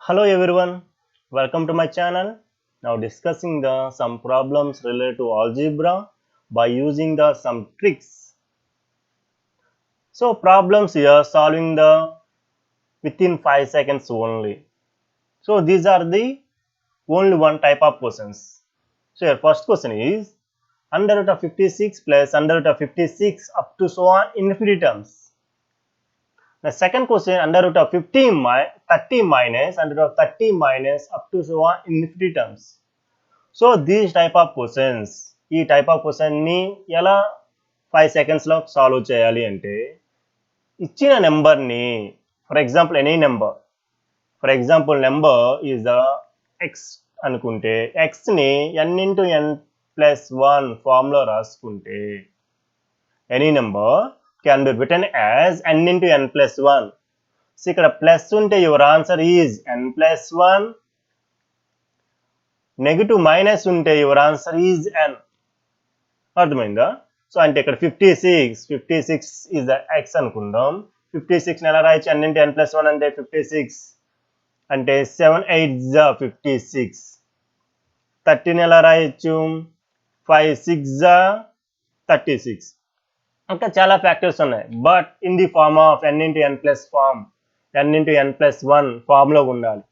Hello everyone, welcome to my channel. Now discussing some problems related to algebra by using some tricks. So problems here solving within 5 seconds only. So these are the only one type of questions. So your first question is under root of 56 plus under root of 56 up to so on infinity terms. The second question under root of 30 minus under root of 30 minus up to so on infinity terms. So these type of questions, ఈ type of question ని ఎలా 5 seconds లో solve చేయాలి అంటే ఇచ్చిన number ని for example any number is the X అనుకుంటే X ని n into n plus 1 form లో రాసుకుంటే any number can be written as n into n plus 1. So ఇక్కడ ప్లస్ ఉంటే your answer is n plus 1. Negative minus ఉంటే your answer is n. అర్థమైందా? So అంటే ఇక్కడ 56 ఈజ్ ద ఎక్స్ అనుకుందాం. 56 ఎలా రాయొచ్చు? n into n plus 1 అంటే 56 అంటే 7 8 జా 56. 13 ఎలా రాయొచ్చు? 5 6 జా 36. ఇంకా చాలా ఫ్యాక్టర్స్ ఉన్నాయి, but in the form of n into n plus form, n into n plus 1 form లో ఉండాలి.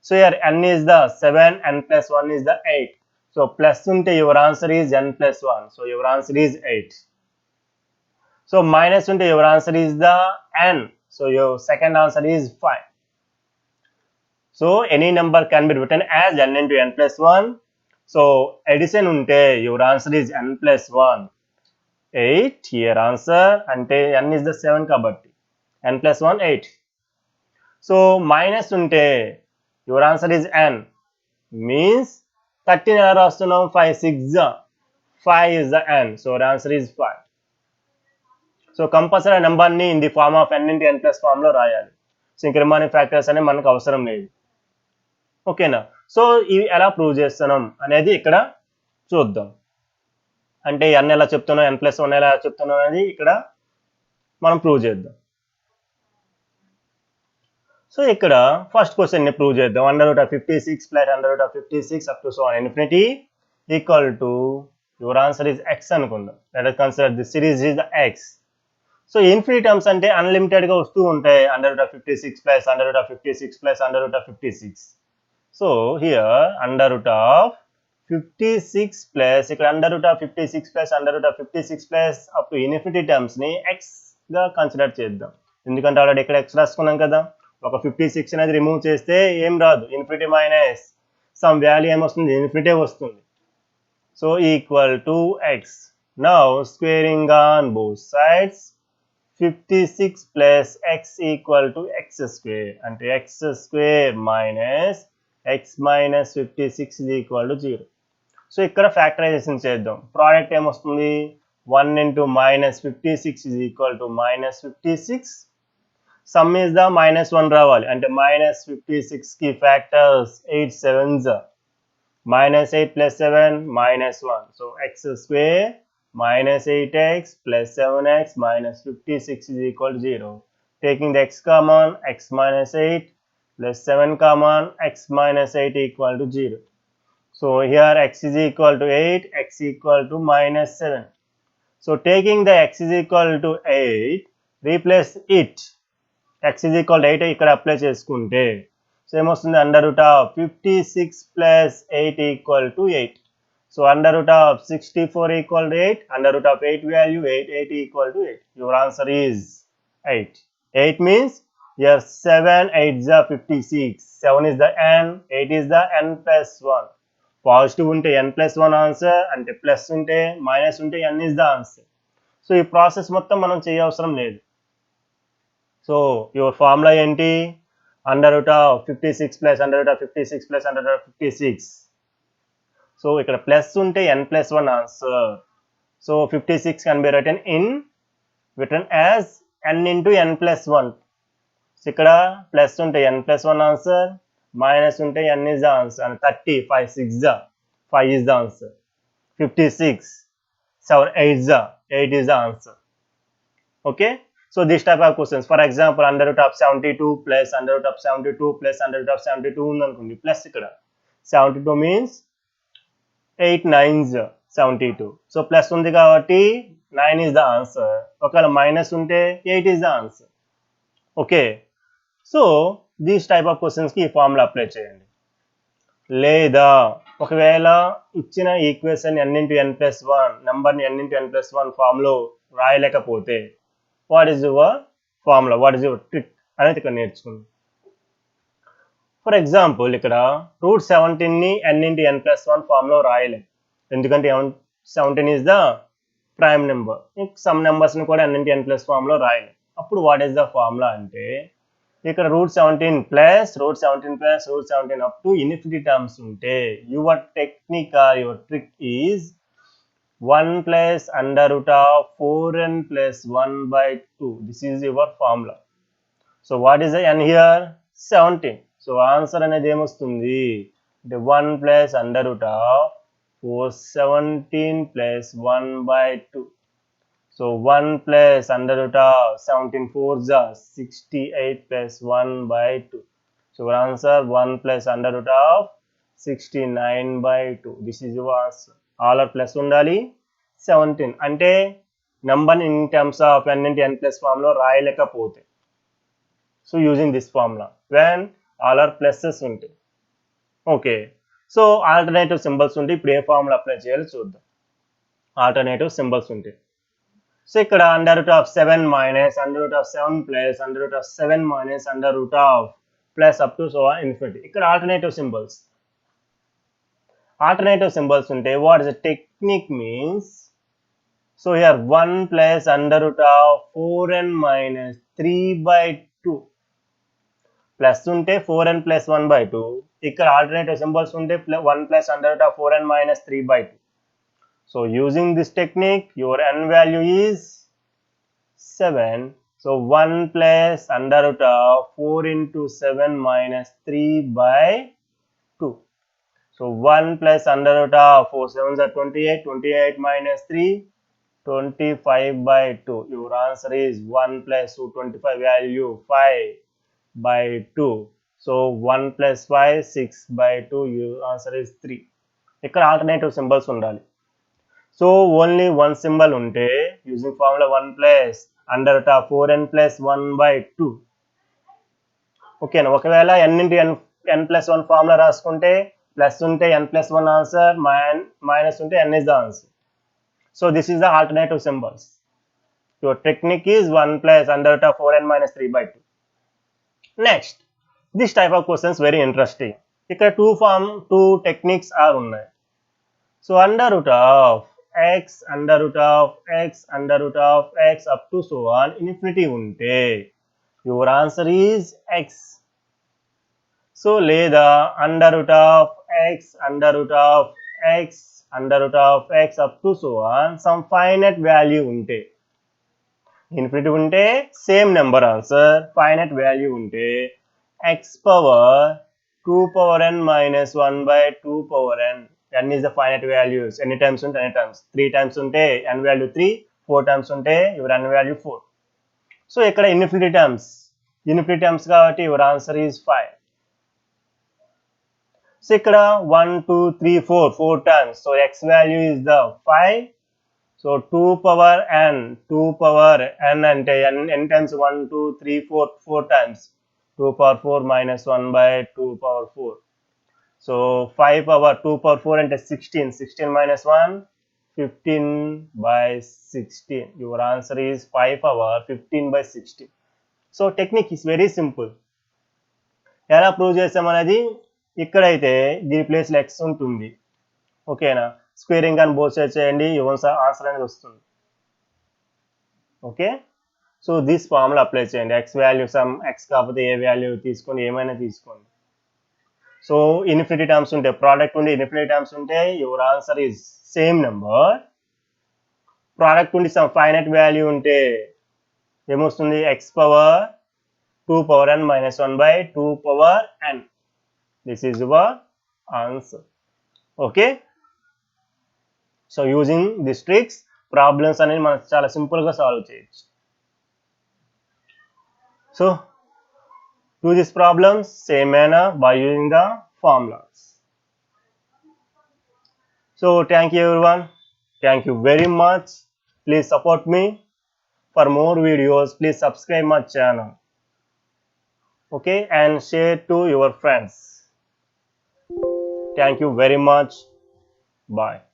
So here n is the 7, n plus 1 is the 8. So plus ఉంటే your answer is n plus 1. So your answer is 8. So minus ఉంటే your answer is the n. So your second answer is 5. So any number can be written as n into n plus 1. So addition ఉంటే your answer is n plus 1. 8 here answer అంటే n is the 7 కాబట్టి n plus 1 8. So minus ఉంటే your answer is n means 13 ఎలా రాస్తున్నాం? 5 6 5 is the n. so your answer is 5. So compulsory number ని in the form of n into n plus form లో రాయాలి. So ఇంక remaining factors అనేవి మనకు అవసరం లేదు. ఓకేనా? సో ఇవి ఎలా ప్రూవ్ చేస్తున్నాం అనేది ఇక్కడ చూద్దాం. అంటే n ఎలా చెప్తున్నాం, n plus 1 ఎలా చెప్తున్నాం అనేది ఇక్కడ మనం ప్రూవ్ చేద్దాం. సో ఇక్కడ ఫస్ట్ క్వశ్చన్ ని ప్రూవ్ చేద్దాం. Under root of 56 plus under root of 56 up to so on infinity equal to your answer is x అనుకుందాం. Let us consider this series is the x. So infinity terms అంటే unlimited గా వస్తూ ఉంటాయి. Under root of 56 plus under root of 56 plus under root of 56. So here under root of 56 plus ఇక్కడ under root of 56 plus under root of 56 plus up to infinity terms ని x గా consider చేద్దాం. ఎందుకంటే already ఇక్కడ x రాసుకున్నాం కదా. ఒక 56 అనేది రిమూవ్ చేస్తే ఏం రాదు, ఇన్ఫినిటీ మైనస్ సమ్ వాల్యూ ఏమొస్తుంది? ఇన్ఫినిటీ వస్తుంది. So equal to x. Now squaring on both sides 56 plus x equal to x square అంటే x square minus x minus 56 is equal to 0. So ఇక్కడ ఫ్యాక్టరైజేషన్ చేద్దాం. Product ఏమొస్తుంది? 1 into minus 56 is equal to minus 56. Some is the minus 1 రావాలి అంటే minus 56 కి factors 8 7s minus 8 plus 7 minus 1. So x square minus 8x plus 7x minus 56 is equal to 0. Taking the x common, x minus 8 plus 7 common, x minus 8 equal to 0. So here x is equal to 8, x equal to minus 7. So taking the x is equal to 8, replace it. x is equal to 8 ఇక్కడ apply చేసుకుంటే so ఏమొస్తుంది? Under root of 56 plus 8 equal to 8. So under root of 64 equal to 8, under root of 8 value 8 equal to 8. Your answer is 8. 8 means here 7 8 is 56. 7 is the n, 8 is the n plus 1. Positive ఉంటే n plus 1 answer అంటే plus ఉంటే minus ఉంటే n is the answer. So ఈ process మొత్తం మనం చేయవసరం లేదు. So your formula ఏంటి? Under root of 56 plus under root of 56 plus under root of 56. So ఇక్కడ ప్లస్ ఉంటే n plus 1 answer. So 56 can be written as n into n plus 1. ఇక్కడ plus ఉంటే n plus 1 answer, minus ఉంటే n is the answer అంటే 30 5 6 5 is the answer. 56 7 8 is the answer. Okay, So this type of questions, for example, under root of 72 plus under root of 72 plus under root of 72 ఉందనుకోండి, plus ఇక్కడ 72 means 8 9s 72. So plus ఉంది కాబట్టి 9 is the answer. ఒకవేళ minus ఉంటే 8 is the answer. Okay, so these type of క్వశ్చన్స్కి ఈ formula apply చేయండి. లేదా ఒకవేళ ఇచ్చిన equation n into n plus 1 నెంబర్ని n into n plus 1 ఫామ్లో రాయలేకపోతే what is your formula, what is your trick అనేది ఇక్కడ నేర్చుకుందాం. ఫర్ ఎగ్జాంపుల్ ఇక్కడ రూట్ 17ని n into n plus 1 ఫామ్లో రాయలేం, ఎందుకంటే 17 is the prime number. Some నెంబర్స్ని కూడా n into n plus ఫామ్లో రాయలేం. అప్పుడు వాట్ ఈజ్ ద ఫార్ములా అంటే ఇక్కడ root 17 plus root 17 plus root 17 up to infinity terms ఉంటే your technique or your trick is 1 plus under root of 4n plus 1 by 2. This is your formula. So what is the n here? 17. So answer అనేది ఏమొస్తుంది అంటే 1 plus under root of 417 plus 1 by 2. So 1 plus under root of 17 4s are 68 plus 1 by 2. So our answer 1 plus under root of 69 by 2. This is your answer. All are plus ఉండాలి. 17 అంటే number in terms of n into n plus ఫామ్లో రాయలేకపోతే, so using this formula when all are pluses ఉంటాయి. Okay, so alternative symbols ఉంటే ఇప్పుడు ఏ formula apply చేయాలో చూద్దాం. ఆల్టర్నేటివ్ సింబల్స్ ఉంటాయి. సో ఇక్కడ under root of 7 minus under root of 7 plus under root of 7 minus under root of plus up to so infinity. ఇక్కడ alternative symbols ఉంటే what is the technique means, so here 1 plus under root of 4n minus 3 by 2 plus ఉంటే 4n plus 1 by 2. ఇక్కడ alternative symbols ఉంటే 1 plus under root of 4n minus 3 by 2. So using this technique, your n value is 7. So 1 plus under root of 4 into 7 minus 3 by 2. So 1 plus under root of 4 7s are 28. 28 minus 3, 25 by 2. Your answer is 1 plus 25 value 5 by 2. So 1 plus 5 6 by 2. Your answer is 3. ఇక్కడ alternative symbols ఉండాలి. So only one symbol ఉంటే using formula 1 plus under root of 4n plus 1 by 2. ఓకేనా, ఒకవేళ n into n plus 1 formula రాసుకుంటే plus ఉంటే n plus 1 answer, minus ఉంటే n is the answer. So this is the alternative symbols. Your technique is 1 plus under root of 4n minus 3 by 2. Next, this type of questions very interesting. ఇక్కడ two techniques ఉన్నాయి. So under root of x under root of x under root of x up to so on infinity ఉంటే your answer is x. So లేదా under root of x under root of x under root of x up to so on some finite value ఉంటే, infinity ఉంటే same number answer, finite value ఉంటే x power 2 power n minus 1 by 2 power n. n is the finite values. Any times unte any times. 3 times unte n value 3, 4 times unte your n value 4. So ikkada infinity terms kabatti your answer is 5. So ikkada 1 2 3 4 times. So x value is the 5. So 2 power n ante n times 1 2 3 4 times. 2 power 4 minus 1 by 2 power 4. So 5 power 2 power 4 and 16 minus 1 15 by 16. Your answer is 5 power 15 by 16. So technique is very simple. ఎలా prove చేసామనేది ఇక్కడైతే దీని ప్లేస్లో x ఉంటుంది. ఓకేనా, squaring కానీ both side చేయండి, your answer అనేది వస్తుంది. Okay, so this formula apply చేయండి. x వాల్యూ సమ్ x కాకపోతే ఏ వాల్యూ తీసుకోండి, ఏమైనా తీసుకోండి. సో ఇన్ఫినిటీ టర్మ్స్ ఉంటే, ప్రోడక్ట్ ఉండి ఇన్ఫినిటీ టర్మ్స్ ఉంటే your answer is same number. Product ఉండి సమ్ ఫైనైట్ వాల్యూ ఉంటే ఏమొస్తుంది, X power 2 power n minus 1 by 2 power n. This is your answer. Okay, so using these tricks, problems అనేది మనం చాలా simple గా solve చేయొచ్చు. So do these problems same manner by using the formulas. So thank you everyone. Thank you very much. Please support me. For more videos, please subscribe my channel. Okay, and share to your friends. Thank you very much. Bye.